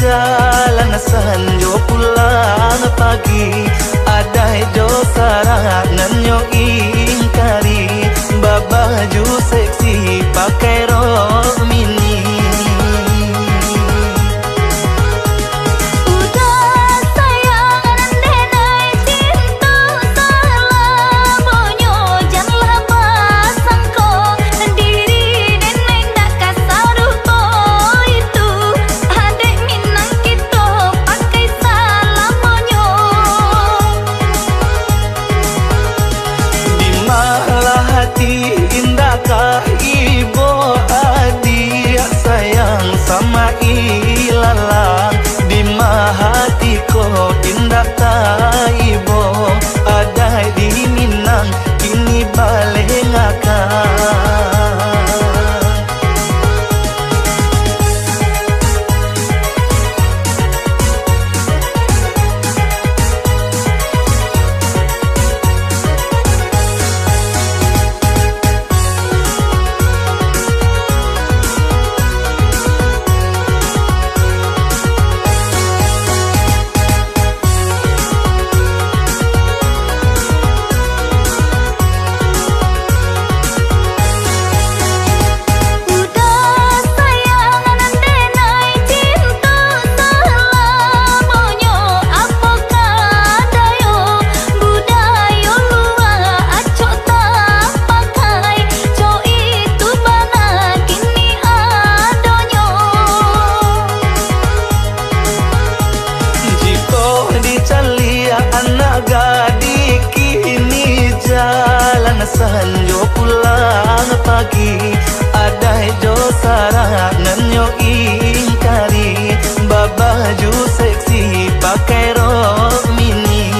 jalan sanjo pulang pagi, ada jo sarangan yo ingkari, babaju seksi pakai rok mini. Indahkah ibu adik sayang sama ilalang, di hatiku indah tak ibu ada di Minang kini balik ngakak. Sanjo pulang pagi, ada jo sarangan yo ingkari, babaju seksi pakai rok mini.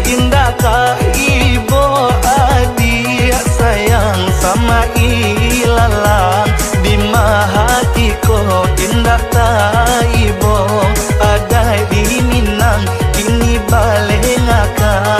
Indahkah ibu adik sayang sama ilalang, di hatiku indah tak ibu ada di Minang kini balik ngakak.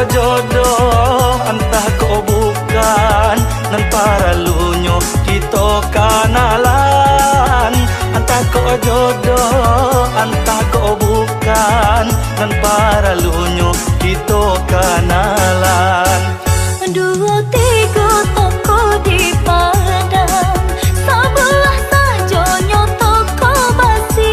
Jodoh entah kau bukan, nan para lunyo kita kanalan. Entah kau jodoh entah kau bukan, nan para lunyo kita kanalan. Dua tiga toko di Padang, sebelah sajonyo toko basi.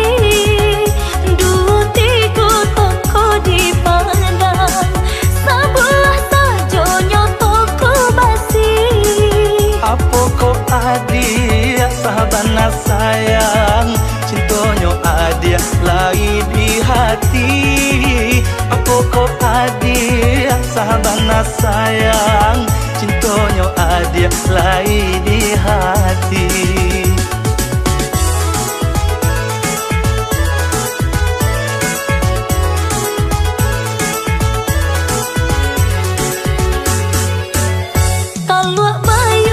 Dua tiga toko di Padang, sebelah sajonyo toko basi. Apa kau adik sahabana sayang, cintonyo adik lai di hati. Apa kau adik sahabana sayang, cintonyo adik lai di hati. Kalau bayu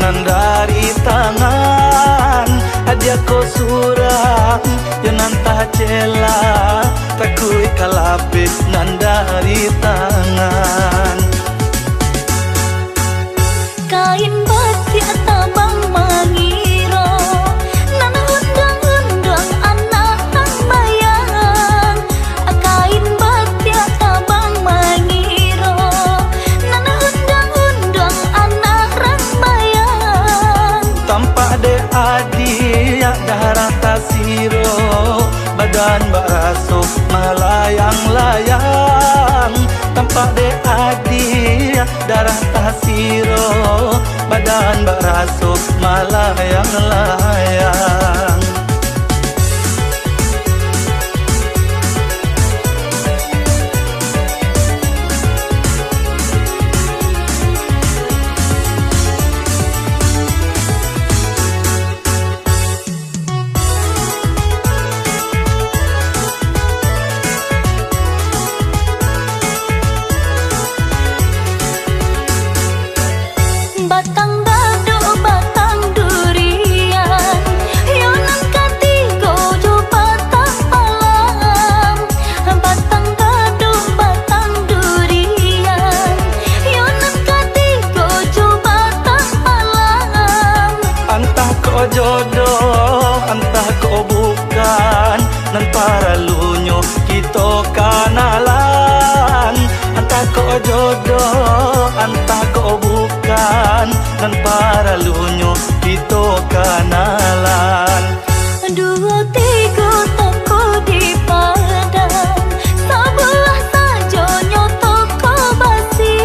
nan dari tangan. Adia ko surang yo nan tah cela, takui kalape nan dari tangan. Kain batik tabang mangiro, nan undang-undang anak ang bayang. Kain batik tabang mangiro, nan undang-undang anak rang bayang. Tampak de adi darah tasiro, badan baraso melayang-layang. Tampak de adi darah tasiro, badan baraso melayang-layang. Batang dadu batang durian, yo nan katigo jo batang palam. Batang dadu batang durian, yo nan katigo jo batang palam. Entah ko jodoh, entah ko bukan, nan paralunyo kita kanalan. Entah ko jodoh, entah ko bukan, nan paralunyo kita kanalan. Dua tiga toko di Padang, sebelah saja toko basi.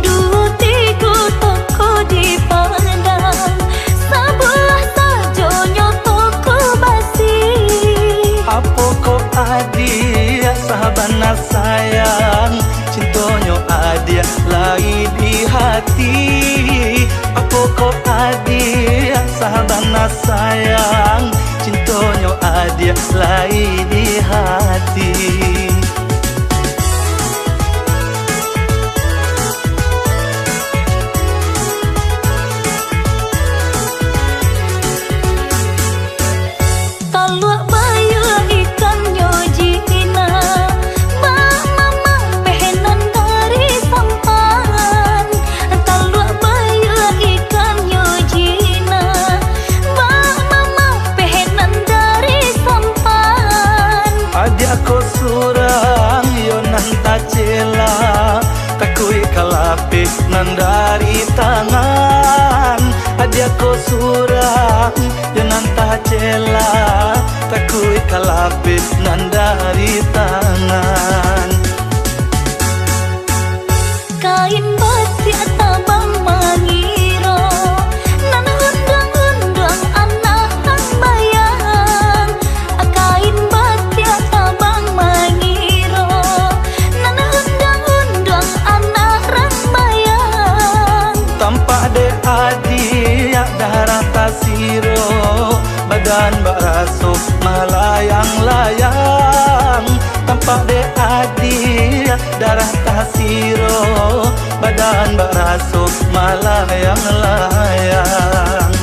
Dua tiga toko di Padang, sebelah saja toko basi. Apa ko adia sahabana sayang, cintonyo adia lai di hati. Apa ko adia sahabana sayang, cintonyo adia lai di hati. Talua bayu ikan nyojina, bah mama pehenan dari sampan. Talua bayu ikan nyojina, bah mama pehenan dari sampan. Adia ko surang yo nan tacela, takui kalape nan dari tangan. Adia ko surang yo nan tacela, takui kalape nan dari tangan. Kain batik tabang mangiro, nan undang-undang anak ang bayang. Kain batik tabang mangiro, nan undang-undang anak rang bayang. Tampak de adi darah tasiro, badan baraso melayang-layang. Tampak de adi darah tasiro, badan baraso melayang-layang.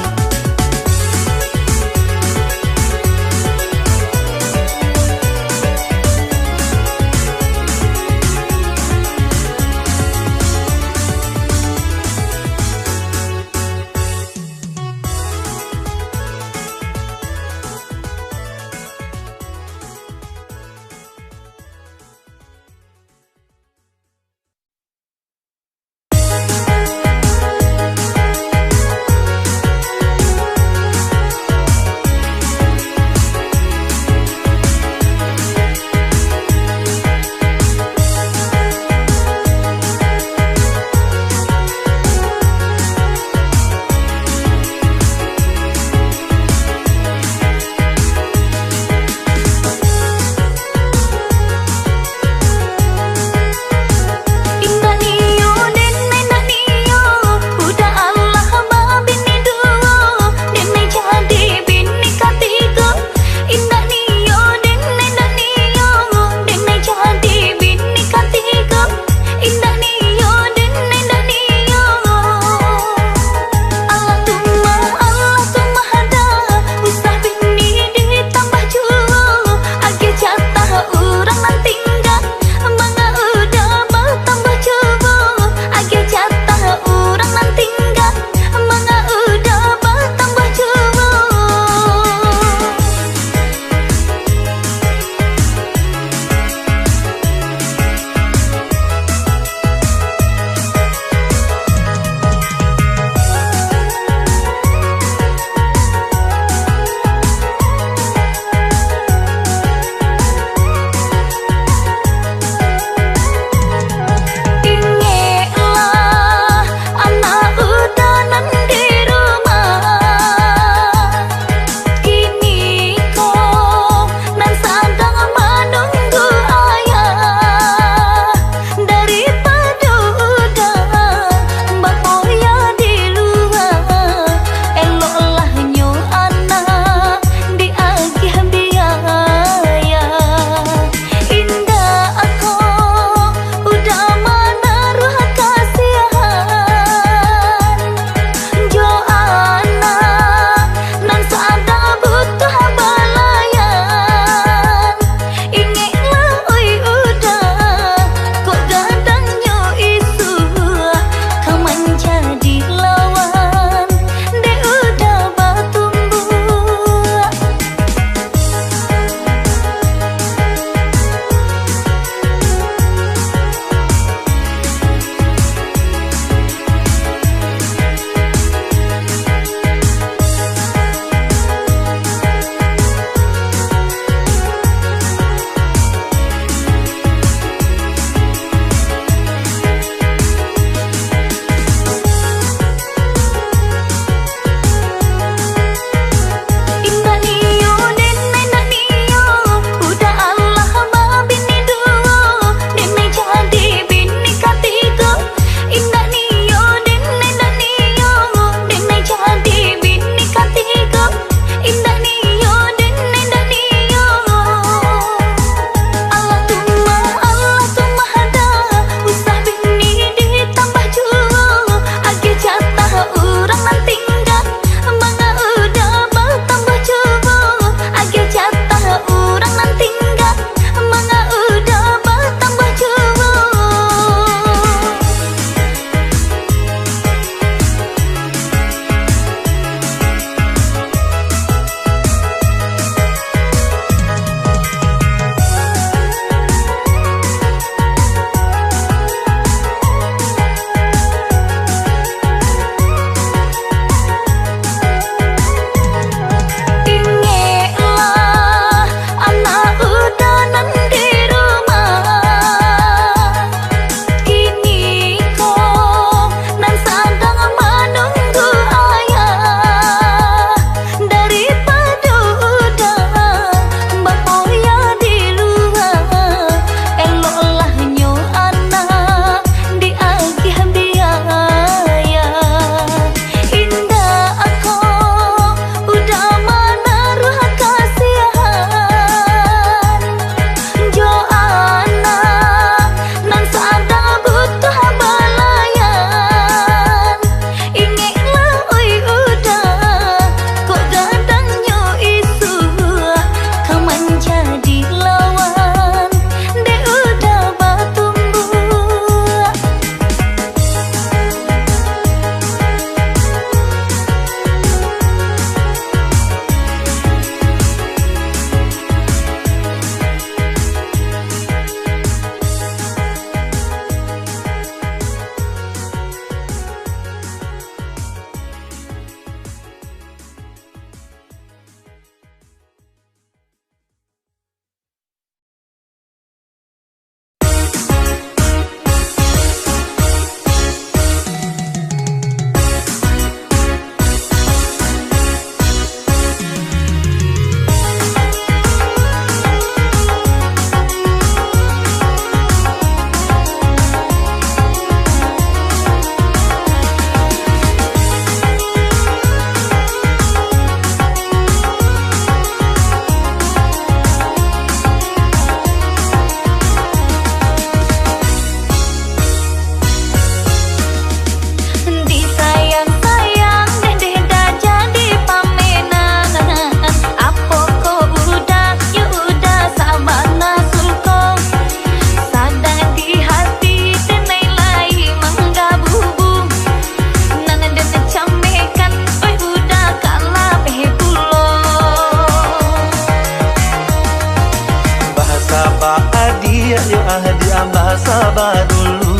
adik yo adik sabar dulu.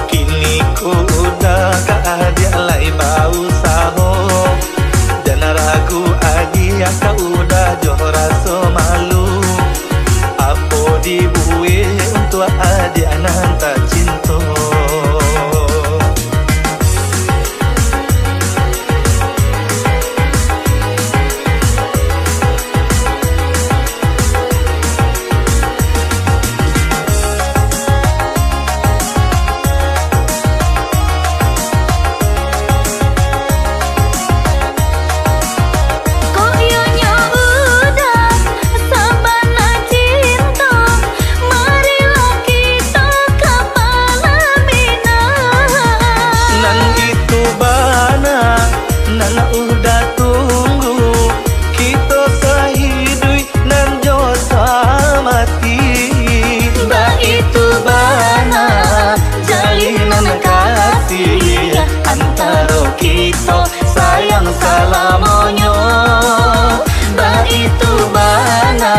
Kini ku udah ke adik lai bau saho. Jangan ragu adik kau udah joh rasa malu. Apa dibuat untuk adik nan tak cinta. Sayang salamonyo, bah itu bana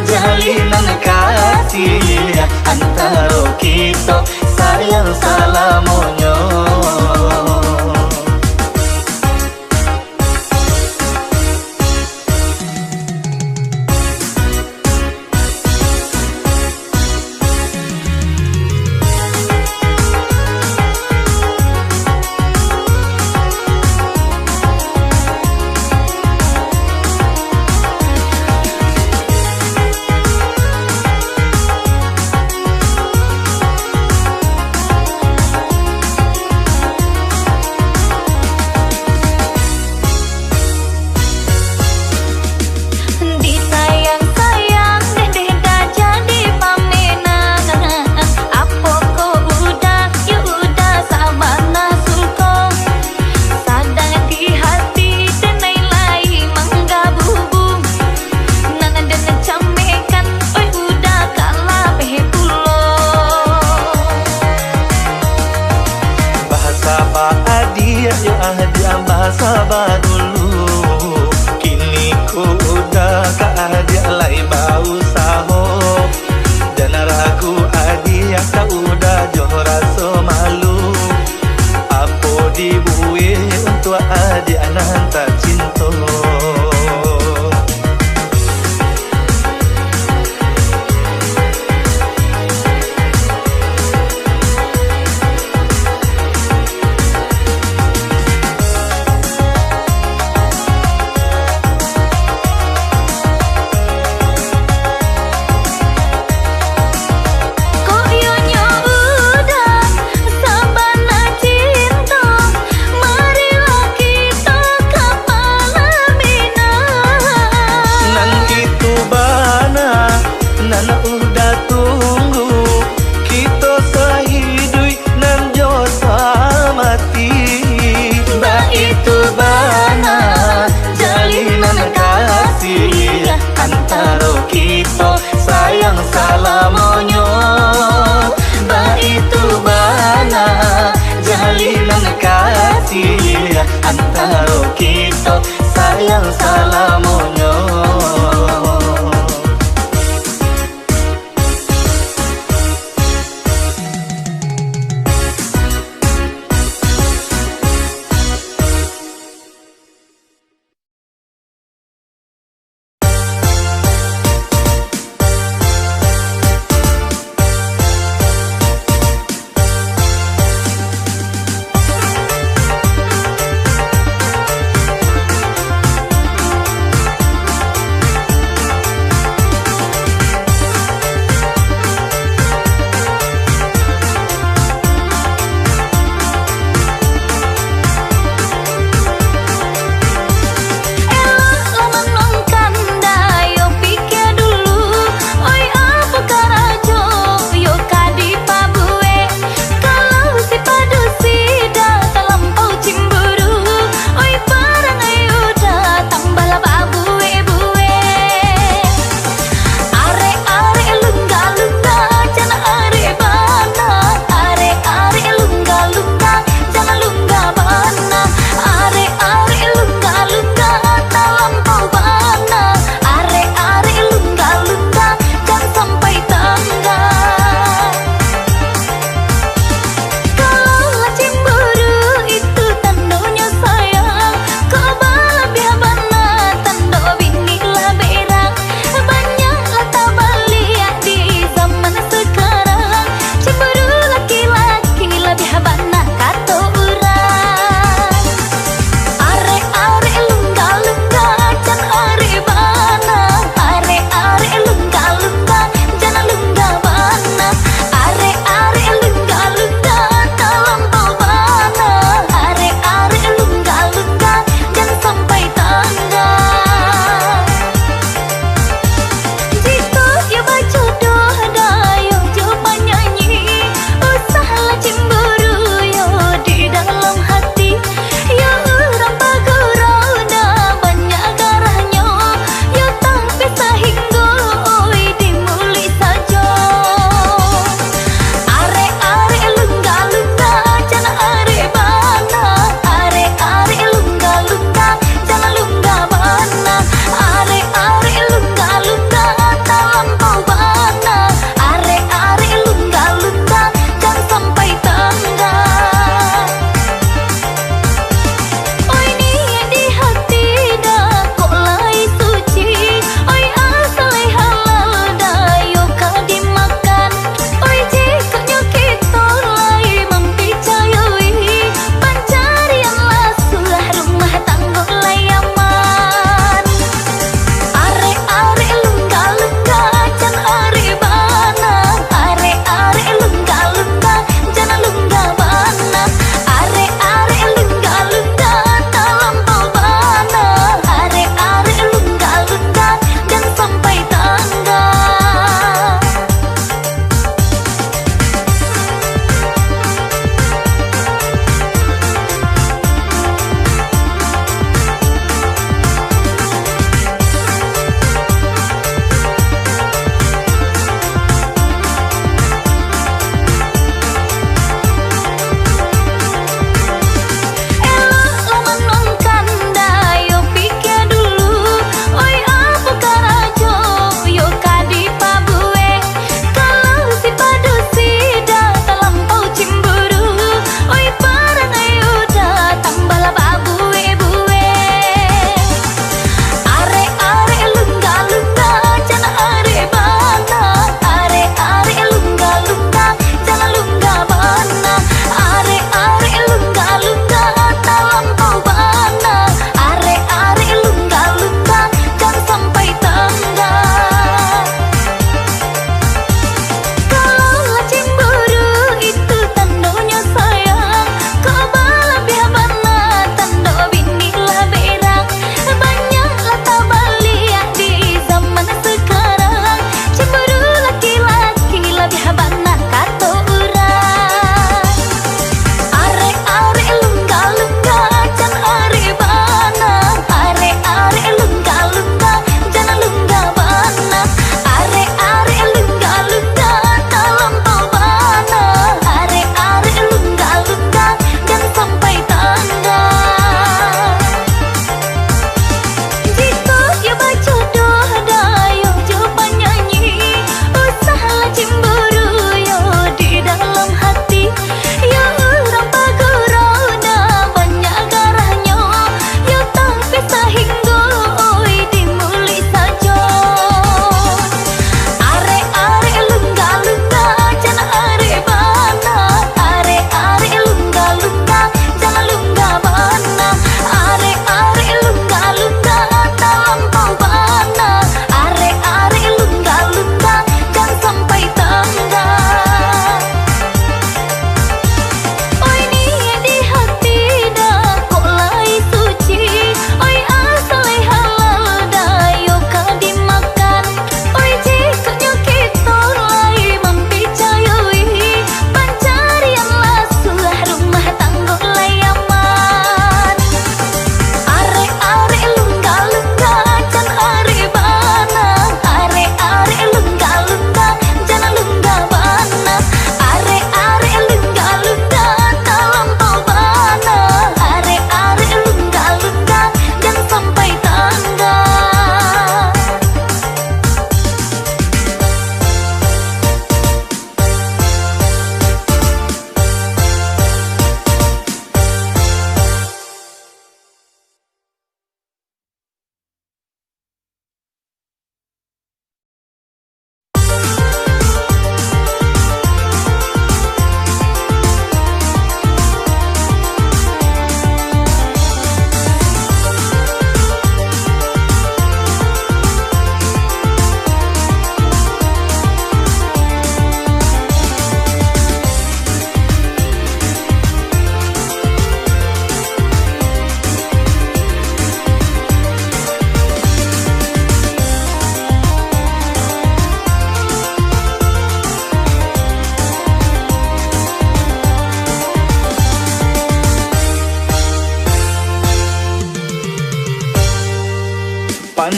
jalinan kasih antara kita. Sayang salamonyo. Yo adik sabar dulu. Kini ku udah ke adik lai bau saho. Jangan ragu adik kau udah joh rasa malu. Apa dibuat untuk adik nan tak cinta. Nana udah tunggu kita sehidup nan jo samati. Bah itu bana jalinan kasih antara kita. Sayang salamonyo, bah itu bana jalinan kasih antara kita. Sayang salamonyo.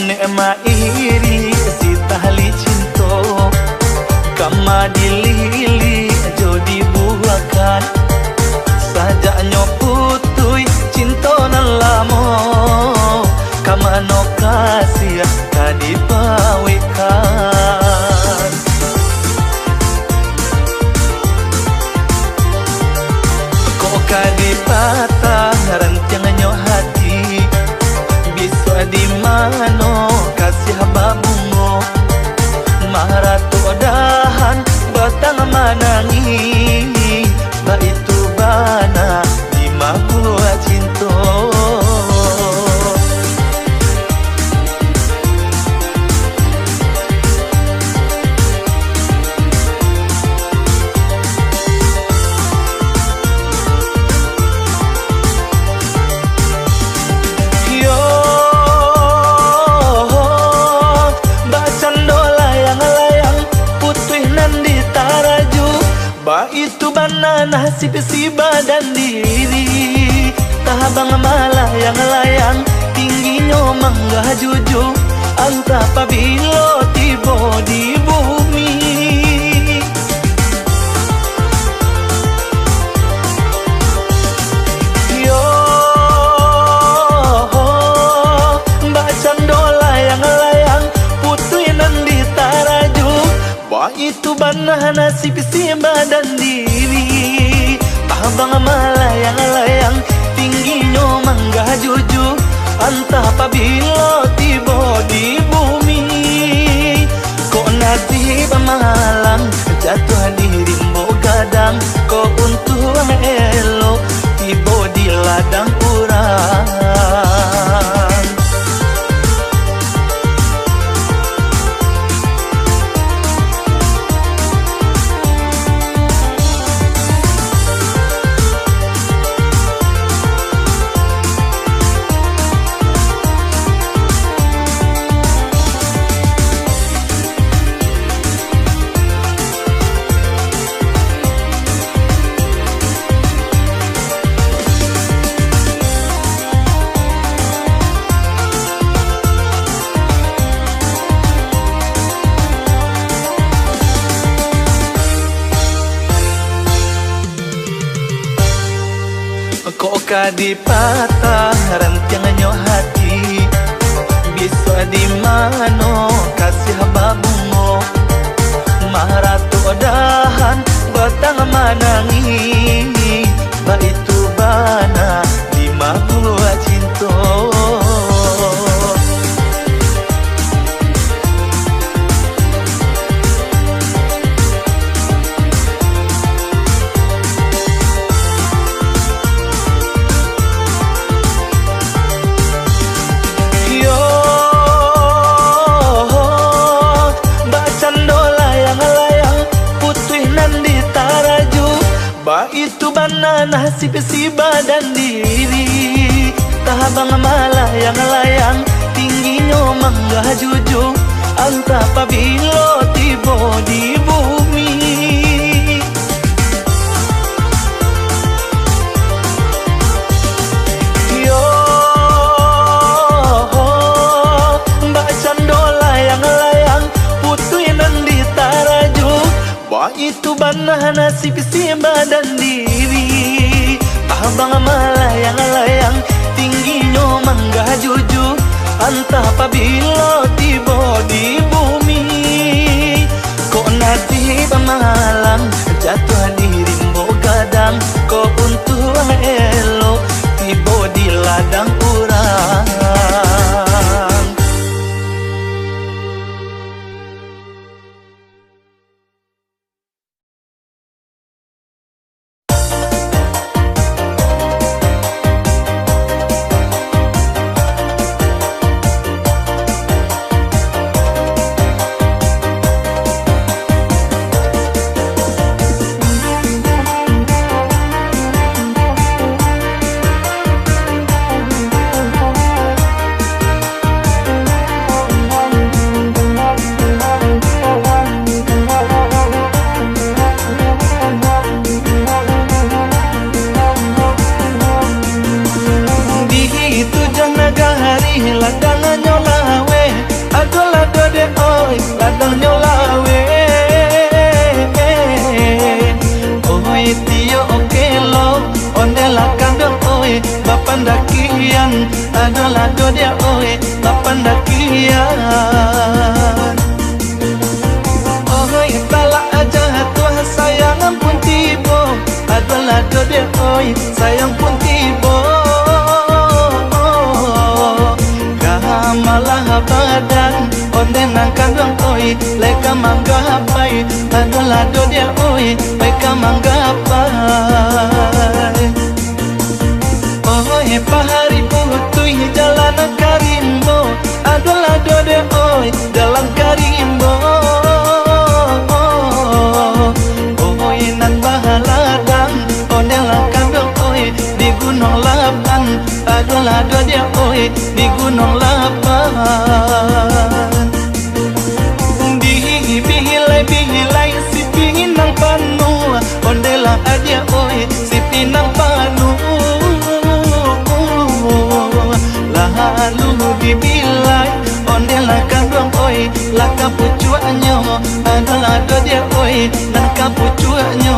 Nek mairi si tahli cinto kama dilili jodi buakan sajaknya putui cinto nan lamo kama no kasih tadi pawikan kok kadipatah rancangnya hati bisa di mano kasih babungo maratu dahan batang manangi ba itu bana di mabua cinto itu banana nasib si badan diri tahabang malayang-layang tingginya mangga juju antah pabilo tibo di bumi yo mbak candola yang-layang putuinan di taraju itu banah nasib si badan diri tabang malayang-layang tingginya mangga juju antah pabilo tibo di bumi kok nasib malang jatuh di rimbo gadang kok untung elo tibo di ladang urang kok kadipatah rancangnya hati bisa di mano kasih babungo maratu dahan batang manangi ba itu bana di mabua cinto itu bana nasib si badan diri tahabang malayang-layang tingginya mangga juju antah pabilo tibo di bumi yo mbak candola yang-layang putuinan di taraju itu banah nasib si badan diri tabang malayang-layang tingginya mangga juju antah pabilo tibo di bumi kok nasib malang jatuh di rimbo gadang kok untung elo tibo di ladang urang oi sayang pun tiba malah badan onde nang kandang oi leka manggapai adalah do dia oi leka manggapai oi pahari putui jalan karimbo adalah do dia oi jalan karimbo oi nan bahaladang onde lang kandang oi di gunung lapan adalah do dia oi di gunung lapan bihilai si pinang panu ondela aja oi si pinang panu lalu dibilai ondela kandang oi laka pucuanyo adalah do dia oi nan kapucuanyo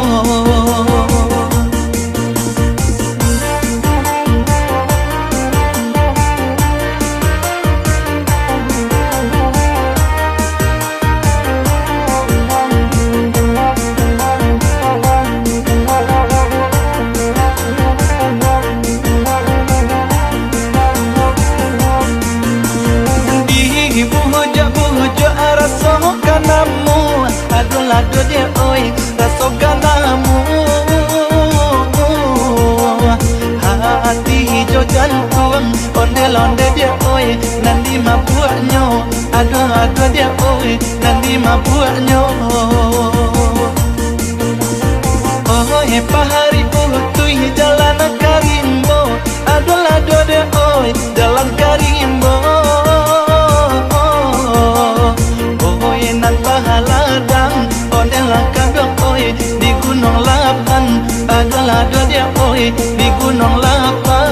ado dia oi rasoganamu hati hijau jantung onde-onde dia oi nandi mabuaknya ado dia oi nandi mabuaknya oi pahari putui jalan karimbo ado dia oi jalan karimbo oi nan bahaladang ondelah kandang oi di gunung lapan adalah do dia oi di gunung lapan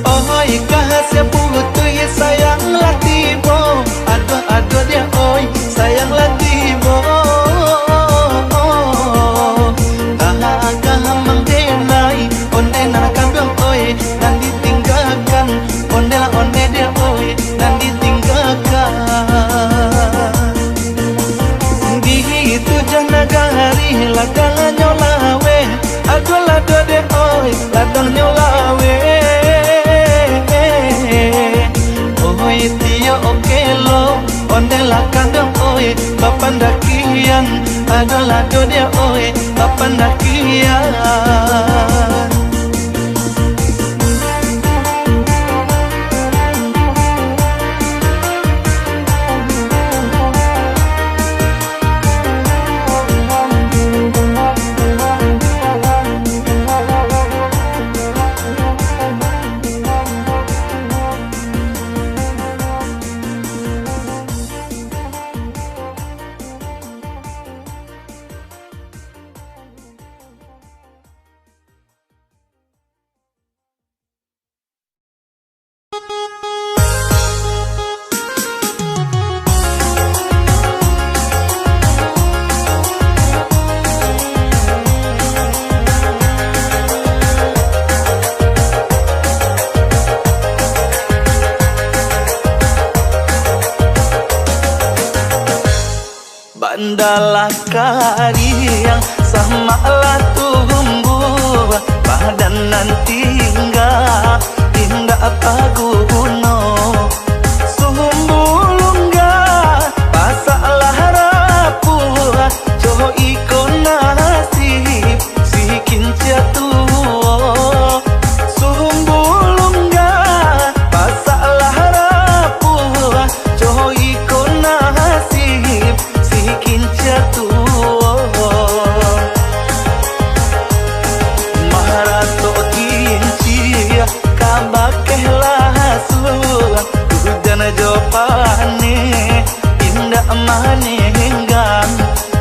oi kahasya putui sayang latibo ado dia oi sayang latibo kahamang denai ondena kandang oi dan ditinggalkan ondela onde dia oi dan ditinggalkan nagari ladang nyolawe ado de oi ladang nyolawe oi tio okelo onde la kandang oi papandakian ado de oi papandakian bandalah kariang sama lah tumbuh badan nanti hingga paguno sumbulungga pasalah rapuh coho ikon nasib sikin jatuh sumbulungga pasalah rapuh coho ikon nasib sikin jatuh maharato kinci kabakehlah suang hujan jopane indah mane henggang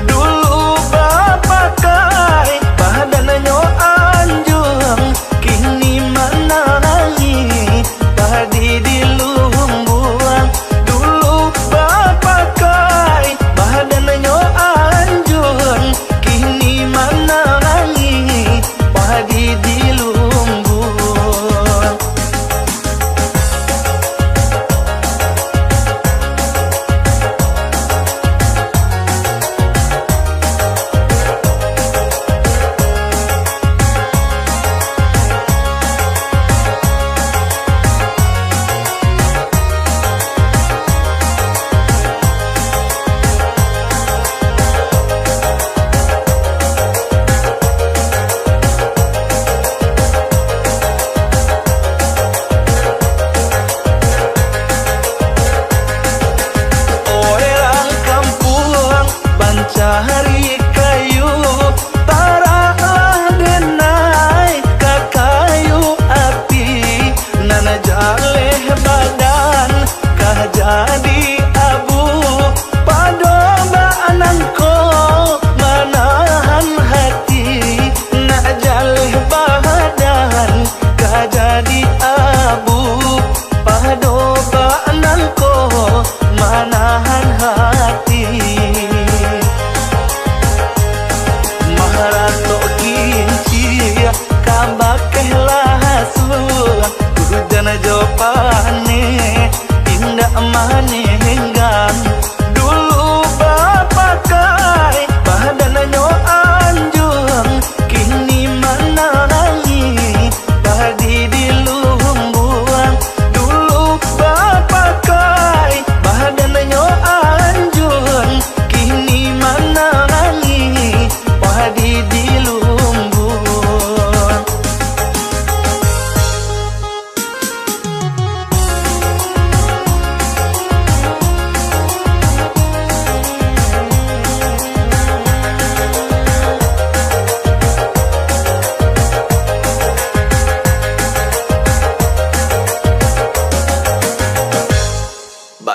dulu bapakai badannya anjung kini menangi tadi di lumbuang dulu bapakai badannya anjung kini menangi tadi di lumbuang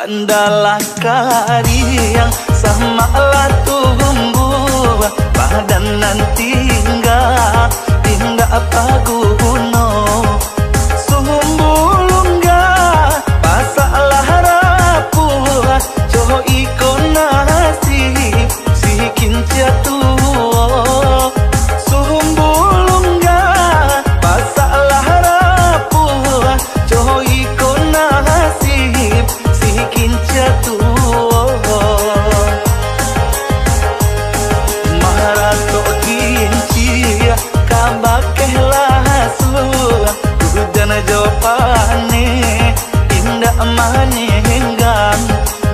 Pandalah kariang sama lah tumbuh padanan tinggal paguno sumbulungga pasalah rapuh coho ikon nasib sikin jatuh sumbulungga pasalah rapuh coho ikon nasib sikin jatuh marato kinci kabakehlah suah hujan jopane indah manenggang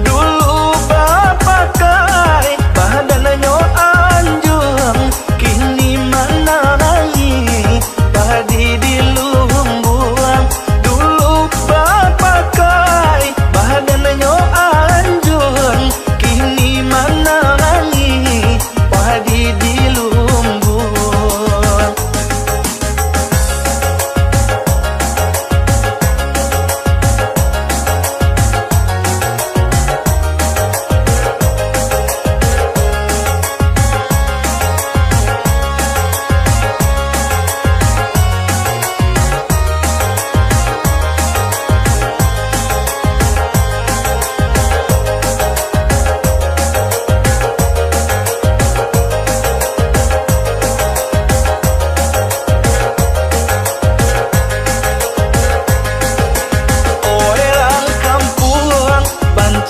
dulu bapakai badannya anjung kini manangi padi di lumbuan dulu bapakai badannya anjung kini manangi padi di lumbuan.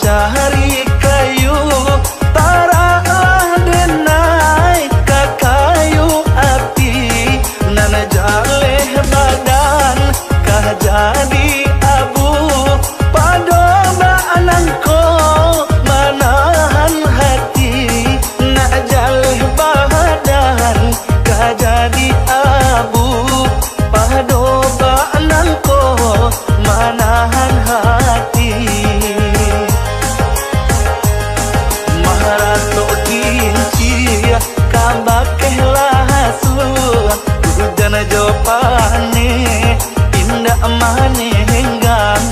Cari kayu taralah denai ka kayu api nana jaleh badan kah jadi abu padoba anangko manahan hati nak jaleh badan kah jadi abu padoba anangko manahan hati. Marato kinci kabakehlah suah hujan jopane indah manenggang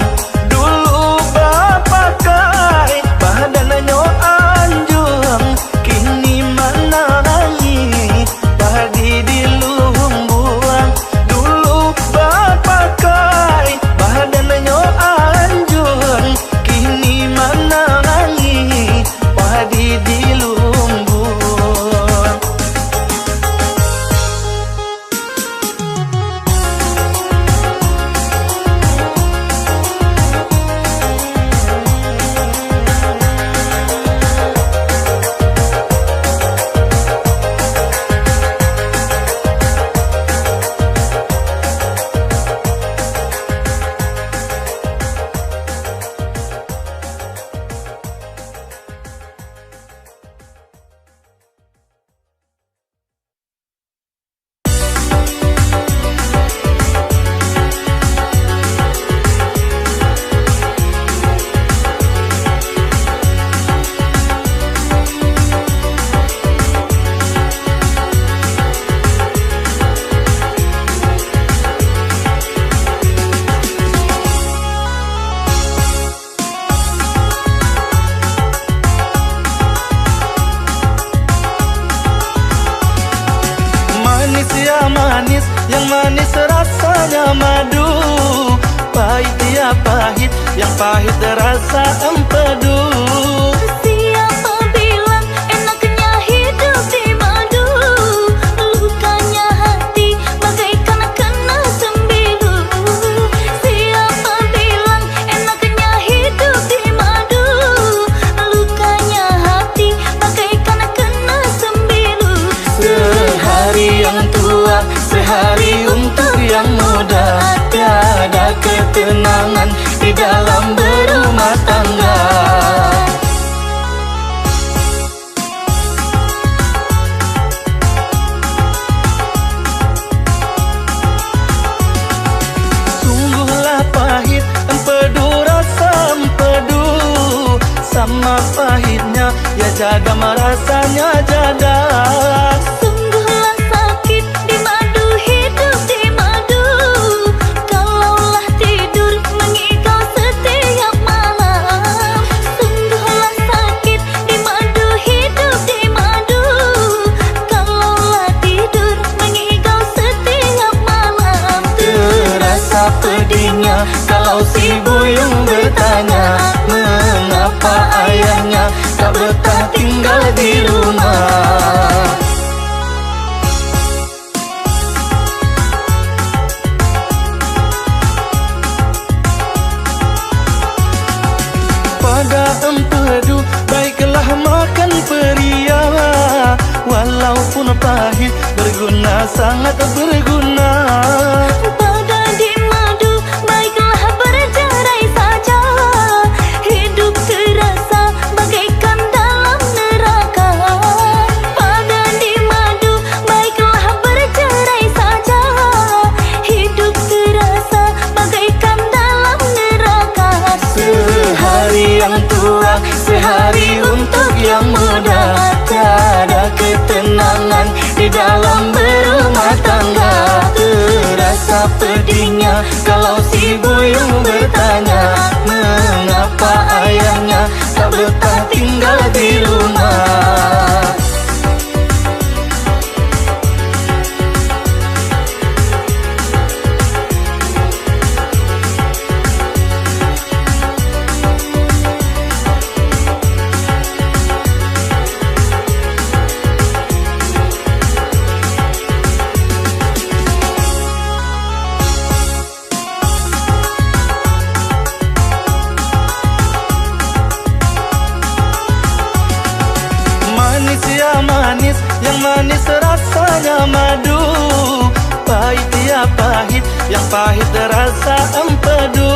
dulu bapakai badannya anjung kini manangi padi di lumbuan dulu bapakai badannya anjung kini manangi padi di lumbuan. Manis, yang manis rasanya madu. Pahit ya pahit, yang pahit rasa empedu. Siapa bilang enaknya hidup di madu? Lukanya hati bagaikan kena sembilu. Siapa bilang enaknya hidup di madu? Lukanya hati bagaikan kena sembilu. Sehari yang tua, sehari untuk yang muda. Tiada ketenangan di dalam berumah tangga. Sungguhlah pahit empedu rasa empedu. Sama pahitnya ya jaga merasanya jaga. Sungguhlah sakit di madu, hidup di madu. Kalaulah tidur mengigau setiap malam. pada empedu, baiklah makan peria. Walaupun pahit, berguna, sangat berguna. Pada di madu, baiklah bercerai saja. Hidup terasa bagaikan dalam neraka. Pada di madu, baiklah bercerai saja. Hidup terasa bagaikan dalam neraka. Sehari yang tua, sehari untuk yang muda. Tiada ketenangan di dalam berumah tangga. Terasa pedihnya kalau si buyung bertanya, mengapa ayahnya tak betah tinggal di rumah. Manis, yang manis rasanya madu. Pahit ya pahit, yang pahit rasa empedu.